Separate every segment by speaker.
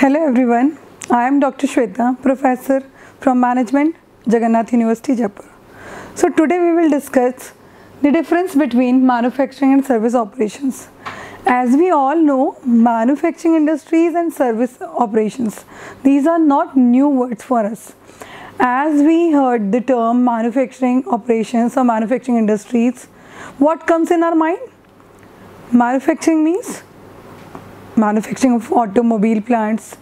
Speaker 1: Hello everyone, I am Dr. Shweta, Professor from Management, Jagannath University, Jaipur. So today we will discuss the difference between manufacturing and service operations. As we all know, manufacturing industries and service operations, these are not new words for us. As we heard the term manufacturing operations or manufacturing industries, what comes in our mind? Manufacturing means manufacturing of automobile plants,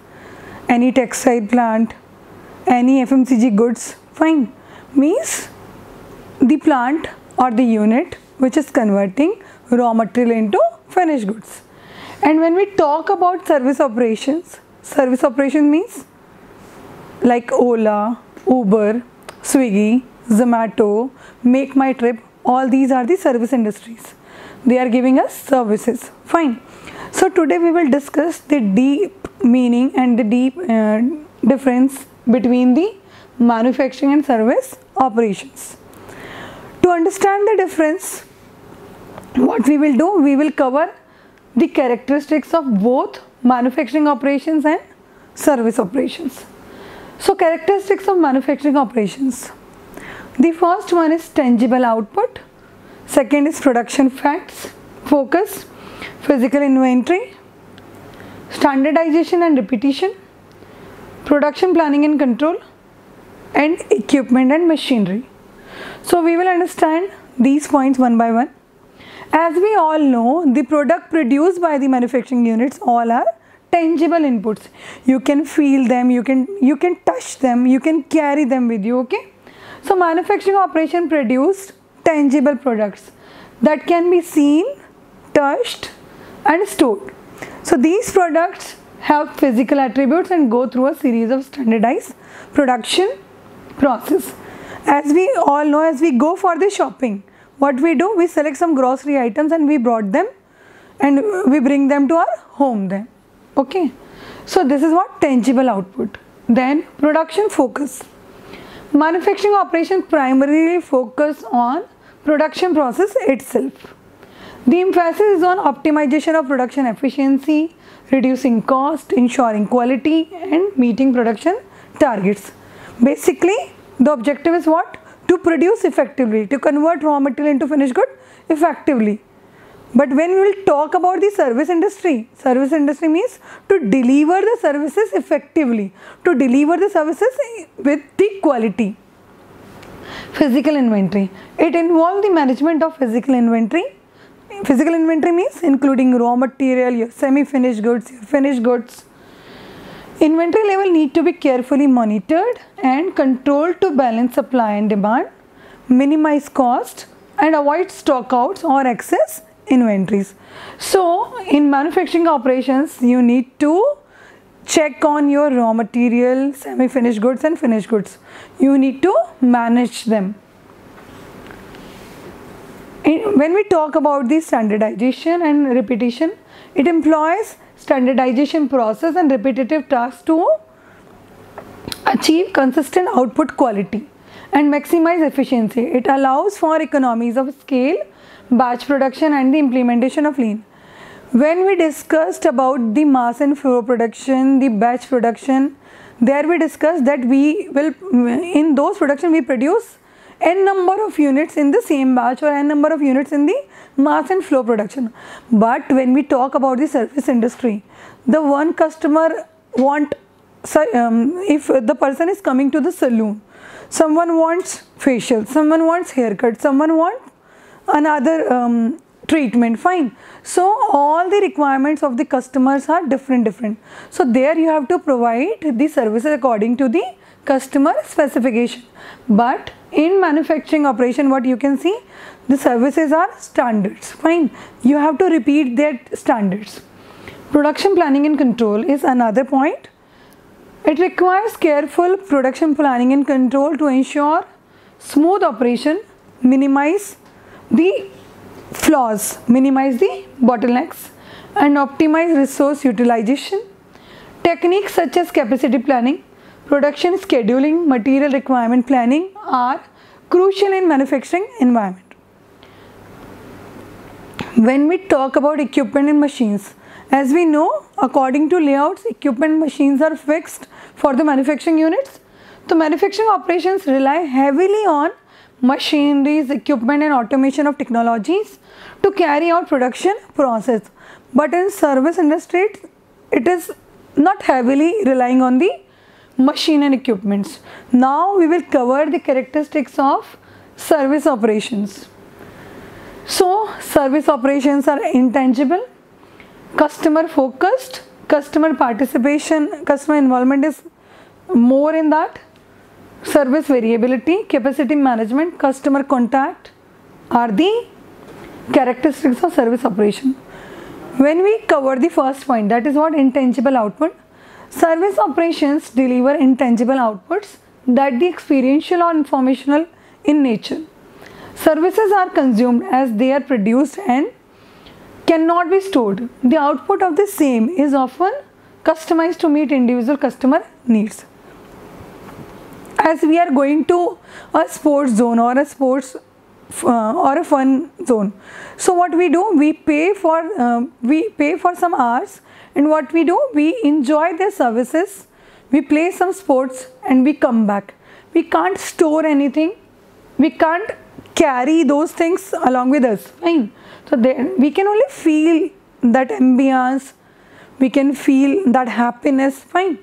Speaker 1: any textile plant, any FMCG goods, fine, means the plant or the unit which is converting raw material into finished goods. And when we talk about service operations means like Ola, Uber, Swiggy, Zomato, Make My Trip, all these are the service industries. They are giving us services, fine. So today we will discuss the deep meaning and the deep difference between the manufacturing and service operations. To understand the difference, what we will do, we will cover the characteristics of both manufacturing operations and service operations. So characteristics of manufacturing operations. The first one is tangible output, second is production facts, focus, physical inventory, standardization and repetition, production planning and control, and equipment and machinery. So we will understand these points one by one. As we all know, the product produced by the manufacturing units all are tangible inputs. You can feel them, you can touch them, you can carry them with you, okay? So manufacturing operation produced tangible products that can be seen, touched and stored. So these products have physical attributes and go through a series of standardized production process. As we all know, as we go for the shopping, what we do, we select some grocery items and we brought them and we bring them to our home then, okay? So this is what tangible output. Then production focus. Manufacturing operations primarily focus on production process itself. The emphasis is on optimization of production efficiency, reducing cost, ensuring quality and meeting production targets. Basically, the objective is what? To produce effectively, to convert raw material into finished good effectively. But when we will talk about the service industry means to deliver the services effectively, to deliver the services with the quality. Physical inventory. It involves the management of physical inventory. Physical inventory means including raw material, your semi-finished goods, your finished goods. Inventory level need to be carefully monitored and controlled to balance supply and demand, minimize cost and avoid stockouts or excess inventories. So in manufacturing operations, you need to check on your raw material, semi-finished goods and finished goods. You need to manage them. When we talk about the standardization and repetition, it employs standardization process and repetitive tasks to achieve consistent output quality and maximize efficiency. It allows for economies of scale, batch production and the implementation of lean. When we discussed about the mass and flow production, the batch production, there we discussed that we will, in those production we produce n number of units in the same batch or n number of units in the mass and flow production. But when we talk about the service industry, the one customer want, if the person is coming to the saloon, someone wants facial, someone wants haircut, someone wants another treatment, fine. So all the requirements of the customers are different. So there you have to provide the services according to the customer specification. But in manufacturing operation, what you can see, the services are standards, fine. You have to repeat that standards. Production planning and control is another point. It requires careful production planning and control to ensure smooth operation, minimize the flaws, minimize the bottlenecks and optimize resource utilization. Techniques such as capacity planning, production scheduling, material requirement planning are crucial in manufacturing environment. When we talk about equipment and machines, As we know, according to layouts, equipment machines are fixed for the manufacturing units. So manufacturing operations rely heavily on machineries, equipment and automation of technologies to carry out production process. But in service industry, it is not heavily relying on the machine and equipments. Now we will cover the characteristics of service operations. So service operations are intangible, customer focused, customer participation, customer involvement is more in that. Service variability, capacity management, customer contact are the characteristics of service operation. When we cover the first point, that is what intangible output. Service operations deliver intangible outputs that the experiential or informational in nature. Services are consumed as they are produced and cannot be stored. The output of the same is often customized to meet individual customer needs. As we are going to a sports zone or a sports or a fun zone, so what we do, we pay for some hours, and what we do, we enjoy their services, we play some sports and we come back. We can't store anything, we can't carry those things along with us, fine. So then we can only feel that ambience, we can feel that happiness, fine.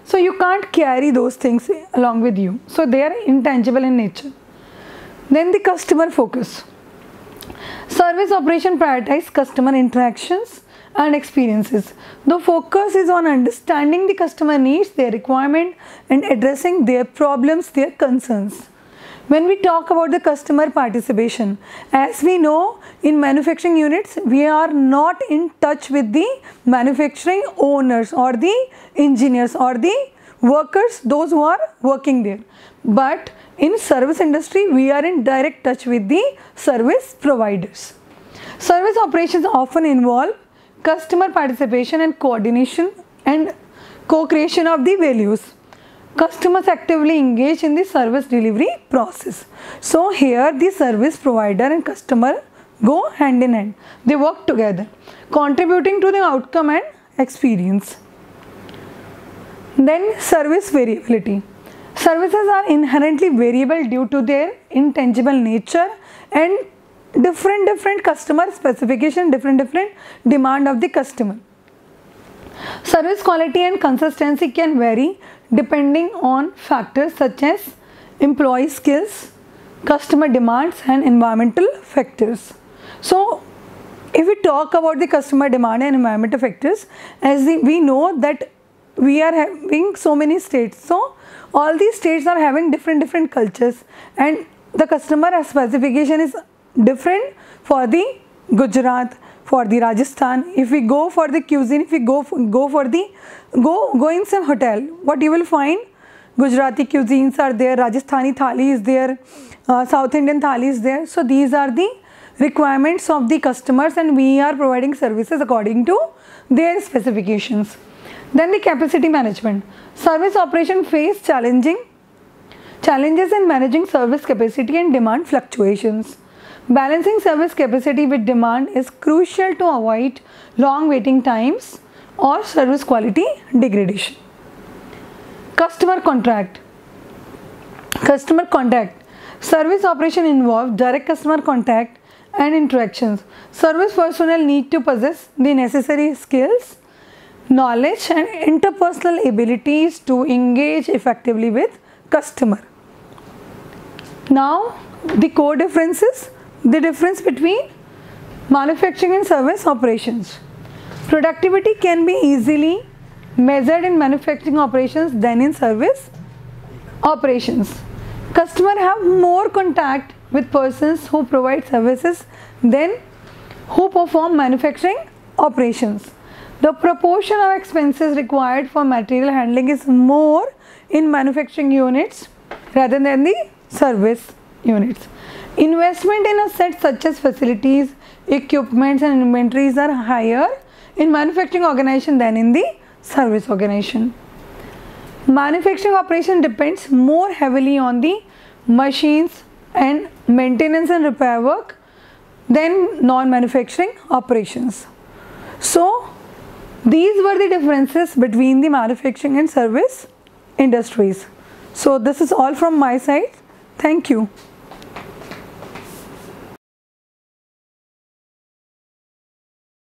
Speaker 1: So you can't carry those things along with you. So they are intangible in nature. Then the customer focus. Service operation prioritize customer interactions and experiences. The focus is on understanding the customer needs, their requirement, and addressing their problems, their concerns. When we talk about the customer participation, as we know, in manufacturing units, we are not in touch with the manufacturing owners or the engineers or the workers, those who are working there. But in service industry, we are in direct touch with the service providers. Service operations often involve customer participation and coordination and co-creation of the values. Customers actively engage in the service delivery process. So here the service provider and customer go hand in hand. They work together, contributing to the outcome and experience. Then service variability. Services are inherently variable due to their intangible nature and different customer specification, different demand of the customer. Service quality and consistency can vary depending on factors such as employee skills, customer demands and environmental factors. So if we talk about the customer demand and environmental factors, we know that we are having so many states. So all these states are having different cultures, and the customer specification is different for the Gujarat, for the Rajasthan. If we go for the cuisine, if we go in some hotel, what you will find, Gujarati cuisines are there, Rajasthani thali is there, South Indian thali is there. So these are the requirements of the customers, and we are providing services according to their specifications. Then the capacity management. Service operation face challenges in managing service capacity and demand fluctuations. Balancing service capacity with demand is crucial to avoid long waiting times or service quality degradation. Customer contact. Service operation involves direct customer contact and interactions. Service personnel need to possess the necessary skills, knowledge and interpersonal abilities to engage effectively with customer. Now the core differences. The difference between manufacturing and service operations. Productivity can be easily measured in manufacturing operations than in service operations. Customers have more contact with persons who provide services than who perform manufacturing operations. The proportion of expenses required for material handling is more in manufacturing units rather than the service units. Investment in assets such as facilities, equipments and inventories are higher in manufacturing organization than in the service organization. Manufacturing operation depends more heavily on the machines and maintenance and repair work than non-manufacturing operations. So These were the differences between the manufacturing and service industries. So this is all from my side. Thank you.